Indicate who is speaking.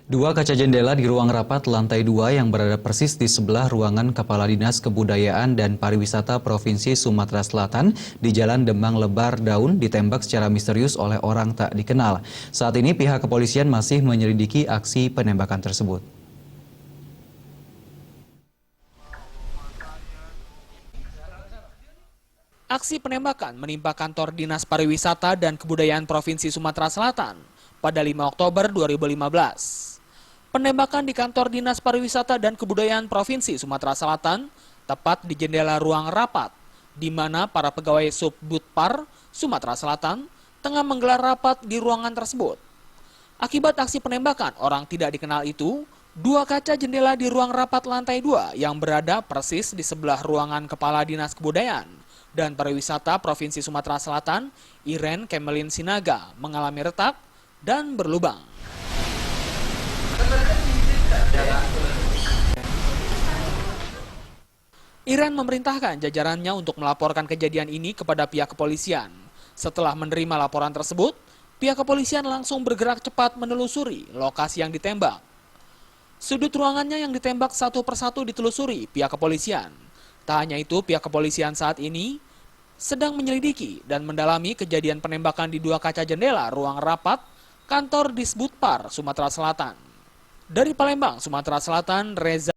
Speaker 1: Dua kaca jendela di ruang rapat lantai 2 yang berada persis di sebelah ruangan Kepala Dinas Kebudayaan dan Pariwisata Provinsi Sumatera Selatan di Jalan Demang Lebar Daun ditembak secara misterius oleh orang tak dikenal. Saat ini pihak kepolisian masih menyelidiki aksi penembakan tersebut.
Speaker 2: Aksi penembakan menimpa kantor Dinas Pariwisata dan Kebudayaan Provinsi Sumatera Selatan pada 5 Oktober 2015. Penembakan di kantor Dinas Pariwisata dan Kebudayaan Provinsi Sumatera Selatan tepat di jendela ruang rapat, di mana para pegawai Subbudpar Sumatera Selatan tengah menggelar rapat di ruangan tersebut. Akibat aksi penembakan orang tidak dikenal itu, dua kaca jendela di ruang rapat lantai 2 yang berada persis di sebelah ruangan Kepala Dinas Kebudayaan dan Pariwisata Provinsi Sumatera Selatan, Iren Kemelin Sinaga, mengalami retak dan berlubang. Iren memerintahkan jajarannya untuk melaporkan kejadian ini kepada pihak kepolisian. Setelah menerima laporan tersebut, pihak kepolisian langsung bergerak cepat menelusuri lokasi yang ditembak. Sudut ruangannya yang ditembak satu persatu ditelusuri pihak kepolisian. Tak hanya itu, pihak kepolisian saat ini sedang menyelidiki dan mendalami kejadian penembakan di dua kaca jendela ruang rapat kantor Disbudpar Sumatera Selatan. Dari Palembang, Sumatera Selatan, Reza